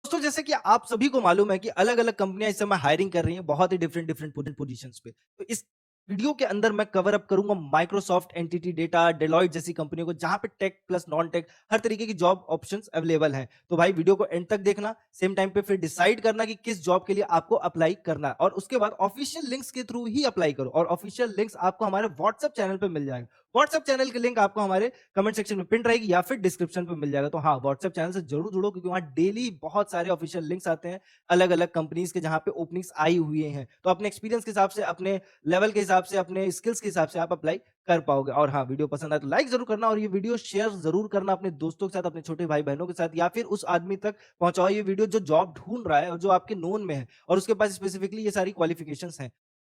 दोस्तों जैसे कि आप सभी को मालूम है कि अलग-अलग कंपनियाँ इस समय हायरिंग कर रही हैं बहुत ही डिफरेंट डिफरेंट पोजीशंस पे। तो इस वीडियो के अंदर मैं कवर अप करूँगा माइक्रोसॉफ्ट, एनटीटी डाटा, डेलॉयट जैसी कंपनियों को जहाँ पे टेक प्लस नॉन टेक हर तरीके की जॉब ऑप्शंस अवेलेबल हैं। तो भाई वीडियो को एंड तक देखना, सेम टाइम पे फिर डिसाइड करना कि किस जॉब के लिए आपको अप्लाई करना है और उसके बाद ऑफिशियल लिंक्स के थ्रू ही अप्लाई करो और ऑफिशियल लिंक्स आपको हमारे व्हाट्सएप चैनल पे मिल जाएगा। व्हाट्सएप चैनल की लिंक आपको हमारे कमेंट सेक्शन में पिन रहेगी या फिर डिस्क्रिप्शन पे मिल जाएगा। तो हाँ, व्हाट्सएप चैनल से जरूर जुड़ो क्योंकि वहाँ डेली बहुत सारे ऑफिशियल लिंक्स आते हैं अलग-अलग कंपनीज के जहाँ पे ओपनिंग्स आई हुई हैं। तो अपने एक्सपीरियंस के हिसाब से, अपने लेवल के हिसाब से, अपने स्किल्स के हिसाब से आप अप्लाई कर पाओगे। और हाँ, वीडियो पसंद आए तो लाइक जरूर करना और ये वीडियो शेयर जरूर करना अपने दोस्तों के साथ, अपने छोटे भाई-बहनों के साथ या फिर उस आदमी तक पहुँचाओ ये वीडियो जो जॉब ढूँढ रहा है और जो आपके नोन में है और उसके पास स्पेसिफिकली ये सारी क्वालिफिकेशंस हैं।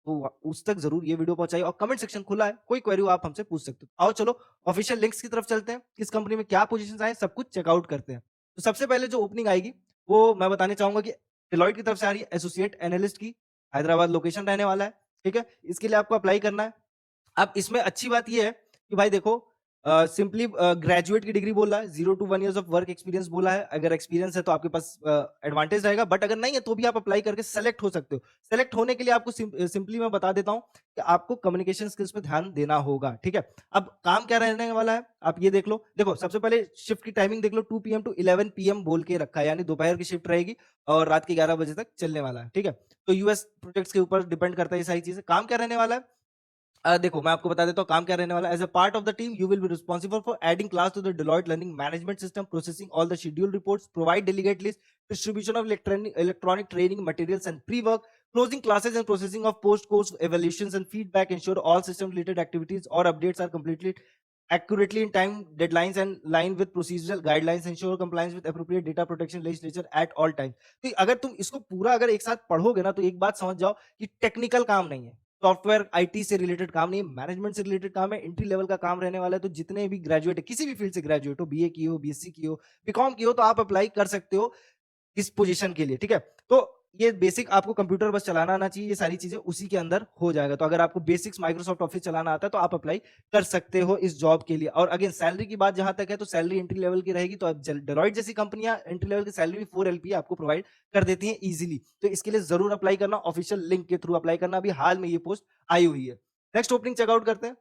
तो उस तक ज़रूर ये वीडियो पहुँचाइए और कमेंट सेक्शन खुला है, कोई क्वेरी हो आप हमसे पूछ सकते हो। आओ चलो ऑफिशियल लिंक्स की तरफ चलते हैं, किस कंपनी में क्या पोज़ीशंस आए सब कुछ चेकआउट करते हैं। तो सबसे पहले जो ओपनिंग आएगी, वो मैं बताना चाहूँगा कि डेलॉइट की तरफ से आ रही है एसोसिएट एनालिस्ट की, हैदराबाद लोकेशन रहने वाला है, ठीक है? इसके लिए आपको अप्लाई करना है। अब इसमें अच्छी बात ये है कि भाई देखो सिंपली ग्रेजुएट की डिग्री बोला है, 0 to 1 years of work experience बोला है। अगर एक्सपीरियंस है तो आपके पास एडवांटेज रहेगा, बट अगर नहीं है तो भी आप अप्लाई करके सेलेक्ट हो सकते हो। सेलेक्ट होने के लिए आपको सिंपली मैं बता देता हूँ कि आपको कम्युनिकेशन स्किल्स पे ध्यान देना होगा, ठीक है? अब काम क्या रहने वाला है, आप ये देख लो। देखो सबसे पहले शिफ्ट की टाइमिंग देख लो, 2 पीएम टू 11 पीएम बोल के रखा है, यानी दोपहर की शिफ्ट रहेगी और रात के 11 बजे तक चलने वाला है, ठीक है? तो यूएस प्रोजेक्ट्स के ऊपर डिपेंड करता है ये सारी चीजें। काम क्या रहने वाला है, देखो मैं आपको बता देता हूँ काम क्या रहने वाला है। As a part of the team you will be responsible for adding class to the Deloitte learning management system, processing all the schedule reports, provide delegate list, distribution of electronic training materials and pre work, closing classes and processing of post course evaluations and feedback, ensure all system related activities or updates are completely accurately in time deadlines and line with procedural guidelines, ensure compliance with appropriate data protection legislation at all times। तो अगर तुम इसको पूरा अगर एक साथ पढ़ोगे ना तो एक बात समझ जाओ कि टेक्निकल काम नहीं है, सॉफ्टवेयर आईटी से रिलेटेड काम नहीं है, मैनेजमेंट से रिलेटेड काम है, एंट्री लेवल का काम रहने वाला है। तो जितने भी ग्रेजुएट है, किसी भी फील्ड से ग्रेजुएट हो, बीए की हो, बीएससी की हो, बीकॉम की हो, तो आप अप्लाई कर सकते हो इस पोजीशन के लिए, ठीक है? तो ये बेसिक आपको कंप्यूटर बस चलाना आना चाहिए, ये सारी चीज़ें उसी के अंदर हो जाएगा। तो अगर आपको बेसिक्स माइक्रोसॉफ्ट ऑफिस चलाना आता है, तो आप अप्लाई कर सकते हो इस जॉब के लिए। और अगेन सैलरी की बात जहाँ तक है, तो सैलरी एंट्री लेवल की रहेगी, तो अब डेलॉइट जैसी कंपनियाँ एंट्री लेवल की सैलरी भी 4 एलपीए आपको प्रोवाइड कर देती हैं ईज़िली। तो इसके लिए ज़रूर अप्लाई करना, ऑफिशियल लिंक के थ्रू अप्लाई करना, अभी हाल में ये पोस्ट आई हुई है। नेक्स्ट ओपनिंग चेकआउट करते हैं।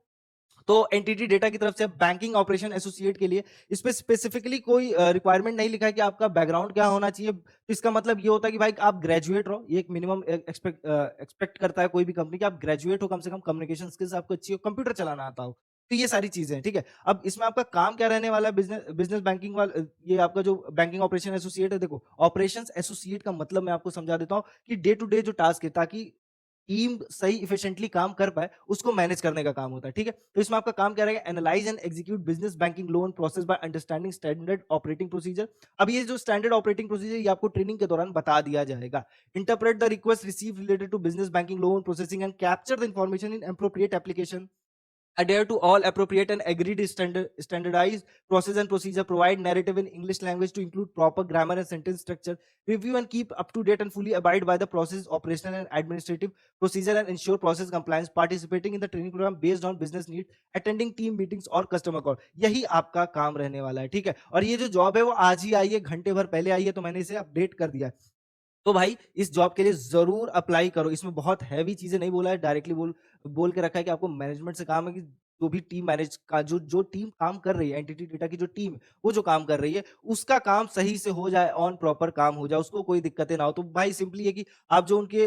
तो एनटीटी डेटा की तरफ से बैंकिंग ऑपरेशन एसोसिएट के लिए इस पे स्पेसिफिकली कोई रिक्वायरमेंट नहीं लिखा है कि आपका बैकग्राउंड क्या होना चाहिए। तो इसका मतलब ये होता है कि भाई आप ग्रेजुएट रहो, ये एक मिनिमम एक्सपेक्ट करता है कोई भी कंपनी कि आप ग्रेजुएट हो, कम से कम कम्युनिकेशन स्किल्स आपको अच्छी हो, कंप्यूटर चलाना आता हो। तो ये सारी चीजें हैं, ठीक है। अब इसमें आपका काम क्या रहने वाला है, बिजनेस बिजनेस बैंकिंग वाला, ये आपका जो बैंकिंग ऑपरेशन एसोसिएट है। देखो ऑपरेशन एसोसिएट का मतलब मैं आपको समझा देता हूँ कि डे टू डे जो टास्क है, ताकि टीम सही इफिशिएंटली काम कर पाए, उसको मैनेज करने का काम होता है, ठीक है। तो इसमें आपका काम क्या रहेगा, analyse and execute business banking loan process by understanding standard operating procedure. अब ये जो स्टैंडर्ड ऑपरेटिंग प्रोसीजर ये आपको ट्रेनिंग के दौरान बता दिया जाएगा। Interpret the request receive related to business banking loan processing and capture the information in appropriate application, adhere to all appropriate and agreed standardized process and procedure, provide narrative in English language to include proper grammar and sentence structure, review and keep up to date and fully abide by the process, operational and administrative procedure and ensure process compliance, participating in the training program based on business need, attending team meetings और customer call। यही आपका काम रहने वाला है, ठीक है। और ये जो जॉब है वो आज ही आई है, घंटे भर पहले आई है, तो मैंने इसे अपडेट कर दिया है। तो भाई इस जॉब के लिए ज़रूर अप्लाई करो। इसमें बहुत हेवी चीज़ें नहीं बोला है, डायरेक्टली बोल बोल के रखा है कि आपको मैनेजमेंट से काम है कि जो भी टीम मैनेज का जो जो टीम काम कर रही है, एंटिटी डेटा की जो टीम है, वो जो काम कर रही है, उसका काम सही से हो जाए, ऑन प्रॉपर काम हो जाए, उसको कोई दिक्कतें ना हो। तो भाई सिंपली है कि आप जो उनके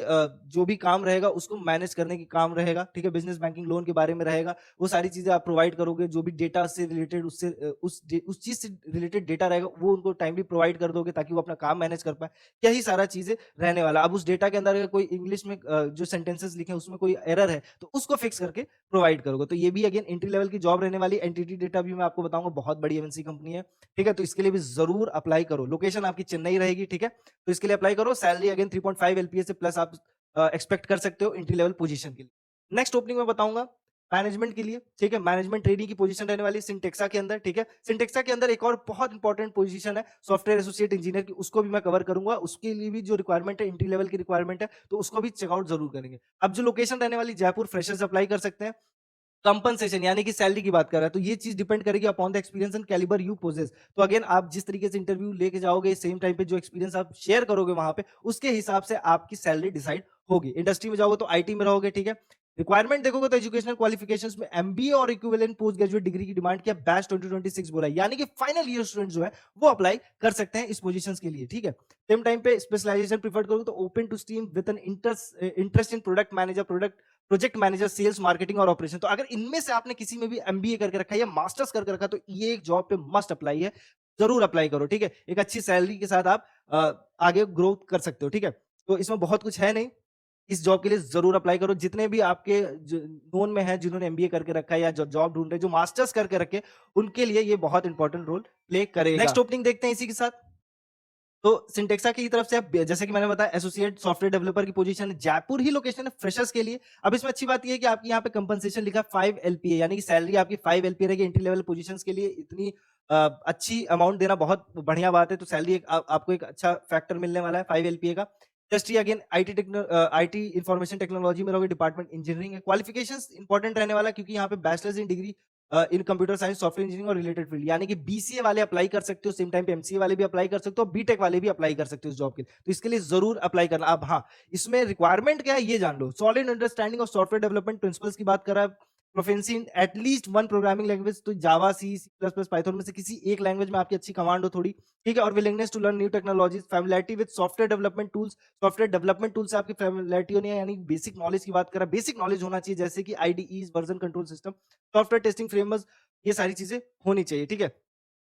जो भी काम रहेगा उसको मैनेज करने की काम रहेगा, ठीक है? बिज़नेस बैंकिंग लोन के बारे में रहेगा, वो सारी चीज़ें आप प्रोवाइड करोगे, जो भी डेटा से रिलेटेड उससे उस चीज़ से रिलेटेड डेटा रहेगा, वो उनको टाइमली प्रोवाइड कर दोगे ताकि वो अपना काम मैनेज कर पाएँ। यही सारा चीज़ें रहने वाला। अब उस डेटा के अंदर अगर कोई इंग्लिश में जो सेंटेंसेस लिखे हैं उसमें कोई एरर है तो उसको फिक्स करके प्रोवाइड करोगे। तो ये भी अगेन एंट्री लेवल की जॉब रहने वाली है। एनटीटी डेटा भी मैं आपको बताऊंगा, बहुत बड़ी एमएनसी कंपनी है, ठीक है। तो इसके लिए भी जरूर अप्लाई करो। लोकेशन आपकी चेन्नई रहेगी, ठीक है। तो इसके लिए अप्लाई करो। सैलरी अगेन 3.5 एलपीए से प्लस आप एक्सपेक्ट कर सकते हो एंट्री लेवल पोजीशन के लिए। नेक्स्ट ओपनिंग में बताऊंगा मैनेजमेंट के लिए, ठीक है। मैनेजमेंट ट्रेनिंग की पोजीशन रहने वाली है सिंटेक्सा के अंदर, ठीक है। सिंटेक्सा के अंदर एक और बहुत इंपॉर्टेंट पोजीशन है सॉफ्टवेयर एसोसिएट इंजीनियर की, उसको भी मैं कवर करूंगा। उसके लिए भी जो रिक्वायरमेंट है, एंट्री लेवल की रिक्वायरमेंट है, तो उसको भी चेकआउट जरूर करेंगे। अब जो लोकेशन रहने वाली जयपुर, फ्रेशर्स अप्लाई कर सकते हैं। कंपनसेशन यानी कि सैलरी की बात कर रहा है, तो ये चीज डिपेंड करेगी upon the experience and calibre you possess. तो अगेन आप जिस तरीके से इंटरव्यू लेके जाओगे, सेम टाइम पे जो एक्सपीरियंस आप शेयर करोगे वहां पे, उसके हिसाब से आपकी सैलरी डिसाइड होगी। इंडस्ट्री में जाओगे तो आईटी में रहोगे, ठीक है। रिक्वायरमेंट देखोगे तो एजुकेशनल क्वालिफिकेशंस में एमबीए और इक्विवेलेंट पोस्ट ग्रेजुएट डिग्री की डिमांड किया, बैच 2026 बोला है, यानी कि फाइनल ईयर स्टूडेंट जो है वो अप्लाई कर सकते हैं इस पोजीशंस के लिए, ठीक है। सेम टाइम पे स्पेशलाइजेशन प्रीफर करोगे तो open to stream with an interest in product manager, project manager, sales, marketing और ऑपरेशन। तो अगर इनमें से आपने किसी में भी एमबीए करके रखा है या मास्टर्स करके रखा है, तो ये एक जॉब पे मस्ट अप्लाई है, जरूर अप्लाई करो, ठीक है। एक अच्छी सैलरी के साथ आप आगे ग्रो कर सकते हो, ठीक है। तो इसमें बहुत कुछ है नहीं, इस जॉब के लिए जरूर अप्लाई करो। जितने भी आपके नोन में है जिन्होंने एमबीए करके रखा है या जो जॉब ढूंढ रहे हैं, जो मास्टर्स करके रखे, उनके लिए ये बहुत इंपॉर्टेंट रोल प्ले करेगा। नेक्स्ट ओपनिंग देखते हैं इसी के साथ। तो सिंटेक्सा की तरफ से अब जैसे कि मैंने बताया एसोसिएट सॉफ्टवेयर डेवलपर की पोजीशन है, जयपुर ही लोकेशन है फ्रेशर्स के लिए। अब इसमें अच्छी बात ये है कि आपकी यहाँ पे कंपनसेशन लिखा 5 एलपीए, यानी कि सैलरी आपकी 5 एलपीए रहेगी। एंट्री लेवल पोजीशंस के लिए इतनी अच्छी अमाउंट देना बहुत बढ़िया बात है। तो सैलरी आपको एक अच्छा फैक्टर मिलने वाला है 5 एलपीए का। Industry again IT information technology में रहोगे, डिपार्टमेंट इंजीनियरिंग है। क्वालिफिकेशंस इंपॉर्टेंट रहने वाला है, क्योंकि यहाँ पे bachelors in degree in computer science, software engineering और रिलेटेड फील्ड, यानी कि बीसीए वाले अप्लाई कर सकते हो, सेम टाइम पे एमसीए वाले भी अप्लाई कर सकते हो, बीटेक वाले भी अप्लाई कर सकते हो इस जॉब के लिए। तो इसके लिए जरूर अप्लाई करना। अब हाँ, इसमें रिक्वायरमेंट क्या है ये जान लो। Solid understanding of software development principles की बात कर रहा है। Proficiency in at least one programming language, तो Java, C, C plus plus, Python में से किसी एक लैंग्वेज में आपकी अच्छी कमांड हो थोड़ी, ठीक है। और willingness to learn new technologies, familiarity with software development tools से आपकी फैमिलियरिटी होनी है, यानी बेसिक नॉलेज की बात कर रहा है। बेसिक नॉलेज होना चाहिए, जैसे कि IDEs, version control system, software testing framework, ये सारी चीजें होनी चाहिए, ठीक है।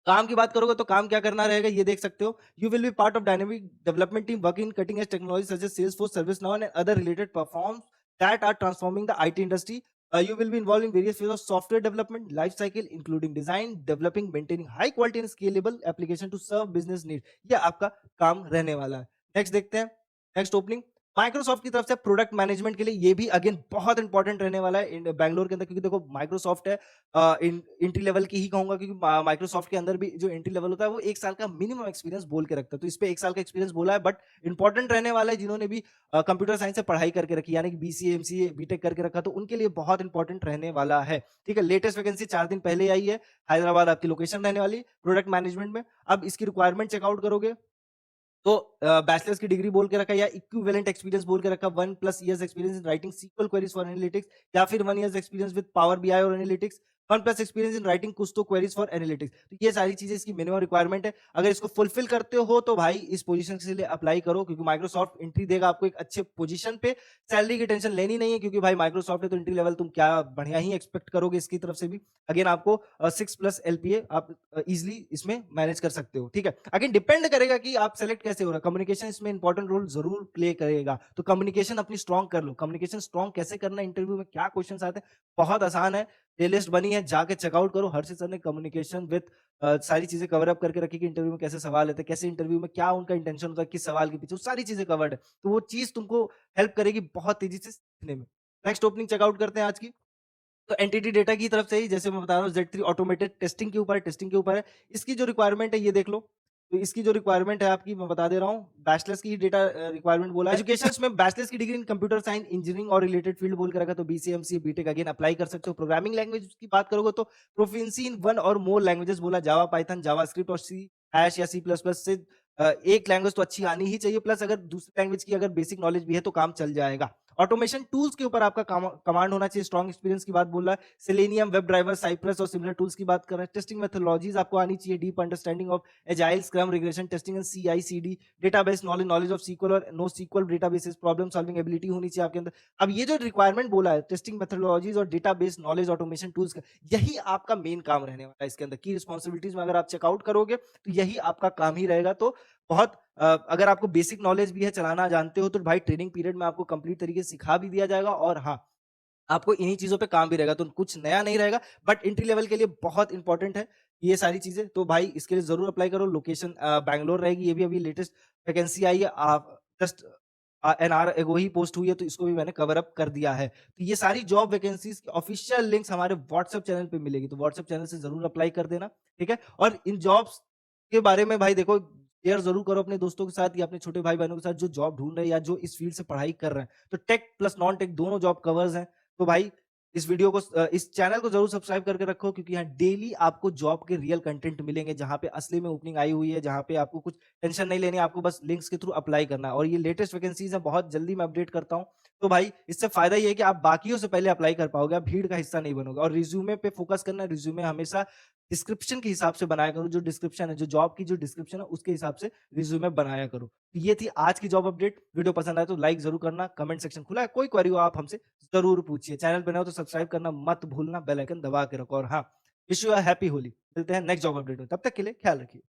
काम की बात करोगे तो काम क्या करना रहेगा ये देख सकते हो। You will be part of dynamic development team working in cutting edge technology such as Salesforce, ServiceNow and other related platforms that are transforming the IT industry. You will be involved in various phases of software development life cycle, including design, developing, maintaining high quality and scalable application to serve business need। ये आपका काम रहने वाला है। Next देखते हैं, next opening Microsoft की तरफ से प्रोडक्ट मैनेजमेंट के लिए। ये भी अगेन बहुत इंपॉर्टेंट रहने वाला है बैंगलोर के अंदर, क्योंकि देखो माइक्रोसॉफ्ट है, एंट्री लेवल की ही कहूंगा, क्योंकि माइक्रोसॉफ्ट के अंदर भी जो एंट्री लेवल होता है वो 1 साल का मिनिमम एक्सपीरियंस बोल के रखता है। तो इस पे 1 साल का एक्सपीरियंस बोला है, बट इंपॉर्टेंट रहने वाला है जिन्होंने भी कंप्यूटर साइंस से पढ़ाई करके रखी, यानी कि बीसीए, एमसीए, बीटेक करके रखा, तो उनके लिए बहुत इंपॉर्टेंट रहने वाला है, ठीक है। लेटेस्ट वैकेंसी 4 दिन पहले आई है, हैदराबाद आपकी लोकेशन रहने वाली प्रोडक्ट मैनेजमेंट में। अब इसकी रिक्वायरमेंट चेकआउट करोगे तो बैचलर्स की डिग्री बोल के रखा, या इक्विवेलेंट एक्सपीरियंस बोल के रखा, 1+ years experience in writing SQL queries for analytics, या फिर 1 years experience with power BI और एनालिटिक्स, 1+ एक्सपीरियंस इन राइटिंग कुछ क्वेरीज फॉर एनालिटिक्स। तो ये सारी चीजें इसकी मिनिमम रिक्वायरमेंट है। अगर इसको फुलफिल करते हो तो भाई इस पोजीशन के लिए अप्लाई करो, क्योंकि माइक्रोसॉफ्ट एंट्री देगा आपको एक अच्छे पोजीशन पे। सैलरी की टेंशन लेनी नहीं है, क्योंकि भाई माइक्रोसॉफ्ट है तो एंट्री लेवल तुम क्या बढ़िया ही एक्सपेक्ट करोगे इसकी तरफ से भी। अगेन आपको 6+ एलपीए आप इजिली इसमें मैनेज कर सकते हो, ठीक है। अगेन डिपेंड करेगा कि आप सेलेक्ट कैसे हो रहा है। कम्युनिकेशन इसमें इंपॉर्टेंट रोल जरूर प्ले करेगा, तो कम्युनिकेशन अपनी स्ट्रॉन्ग कर लो। कम्युनिकेशन स्ट्रॉन्ग कैसे करना, इंटरव्यू में क्या क्वेश्चंस आते हैं, बहुत आसान है। प्लेलिस्ट बनी है, जाके चेकआउट करो। हर्षित सर ने कम्युनिकेशन विद सारी चीजें कवर अप करके रखी कि इंटरव्यू में कैसे सवाल आते हैं, कैसे इंटरव्यू में क्या उनका इंटेंशन होता है, किस सवाल के पीछे, वो सारी चीजें कवर्ड है। तो वो चीज तुमको हेल्प करेगी बहुत तेजी से सीखने में। नेक्स्ट ओपनिंग चेकआउट करते हैं आज की। तो एंटिटी डेटा की तरफ से ही, जैसे मैं बता रहा हूँ, Z3 ऑटोमेटेड टेस्टिंग के ऊपर है। इसकी जो रिक्वायरमेंट है ये देख लो। तो इसकी जो रिक्वायरमेंट है आपकी, मैं बता दे रहा हूँ, बैचलर्स की डेटा रिक्वायरमेंट बोला है। एजुकेशन में बैचलर्स की degree in computer science, engineering और रिलेटेड फील्ड बोल के रखा, तो BCA, MCA, BTech again apply कर सकते हो। प्रोग्रामिंग लैंग्वेज की बात करोगे तो प्रोफिशिएंसी इन 1 और मोर लैंग्वेजेस बोला, जावा, पाइथन, जावास्क्रिप्ट और सी हैश या C++ से एक लैंग्वेज तो अच्छी आनी ही चाहिए, प्लस अगर दूसरी लैंग्वेज की अगर बेसिक नॉलेज भी है तो काम चल जाएगा। ऑटोमेशन टूल्स के ऊपर आपका कमांड होना चाहिए, स्ट्रॉन्ग एक्सपीरियंस की बात बोल रहा है। सेलेनियम, वेब ड्राइवर, साइप्रस और सिमिलर टूल्स की बात कर रहे हैं। टेस्टिंग मेथोडोलॉजीज आपको आनी चाहिए, deep understanding of agile, scrum, regression testing and CI/CD, database knowledge, knowledge of SQL और no SQL databases, problem solving ability होनी चाहिए आपके अंदर। अब ये जो रिक्वायरमेंट बोला है, टेस्टिंग मेथोडोलॉजीज और डेटाबेस नॉलेज, ऑटोमेशन टूल्स का, यही आपका मेन काम रहने वाला है इसके अंदर। की रिस्पॉन्सिबिलिटीज में अगर आप चेकआउट करोगे तो यही आपका काम ही रहेगा। तो बहुत अगर आपको बेसिक नॉलेज भी है, चलाना जानते हो, तो भाई ट्रेनिंग पीरियड में आपको कंप्लीट तरीके से सिखा भी दिया जाएगा, और हाँ, आपको इन्हीं चीजों पे काम भी रहेगा, तो कुछ नया नहीं रहेगा, बट एंट्री लेवल के लिए बहुत इंपॉर्टेंट है ये सारी चीजें। तो भाई इसके लिए जरूर अप्लाई करो। लोकेशन बैंगलोर रहेगी, ये भी अभी लेटेस्ट वैकेंसी आई है, आप जस्ट एनआर एगो ही पोस्ट हुई है, तो इसको भी मैंने कवर अप कर दिया है। तो ये सारी जॉब वैकेंसीज की ऑफिशियल लिंक्स हमारे व्हाट्सएप चैनल पे मिलेगी, तो व्हाट्सएप चैनल से जरूर अप्लाई कर देना, ठीक है। और इन जॉब्स के बारे में भाई देखो, शेयर जरूर करो अपने दोस्तों के साथ या अपने छोटे भाई बहनों के साथ जो जॉब ढूंढ रहे हैं या जो इस फील्ड से पढ़ाई कर रहे हैं। तो टेक प्लस नॉन टेक दोनों जॉब कवर्स हैं, तो भाई इस वीडियो को इस चैनल को ज़रूर सब्सक्राइब करके रखो क्योंकि यहाँ डेली आपको जॉब के रियल कंटेंट मिलेंगे, जहाँ पे असली में ओपनिंग आई हुई है, जहाँ पे आपको कुछ टेंशन नहीं लेनी है, आपको बस लिंक्स के थ्रू अप्लाई करना है और ये लेटेस्ट वैकेंसीज़ हैं, बहुत जल्दी मैं अपडेट करता हूँ। तो भाई इससे फ़ायदा ये है कि आप बाकियों से पहले अप्लाई कर पाओगे, आप भीड़ का हिस्सा नहीं बनोगे और रिज़्यूमे पे फ़ोकस करना, रिज़्यूमे हमेशा डिस्क्रिप्शन के हिसाब से बनाया करो, जो डिस्क्रिप्शन है, जो जॉब की जो डिस्क्रिप्शन है, उसके हिसाब से रिज़्यूमे बनाया करो। तो ये थी आज की जॉब अपडेट। वीडियो पसंद आए तो लाइक ज़रूर करना, कमेंट सेक्शन खुला है, कोई क्वेरी हो आप हमसे ज़रूर पूछिए। चैनल पे नए हो तो सब्सक्राइब करना मत भूलना, बेल आइकन दबा के रखो और हाँ, wish you a happy Holi. मिलते हैं नेक्स्ट जॉब अपडेट में, तब तक के लिए ख्याल रखिए।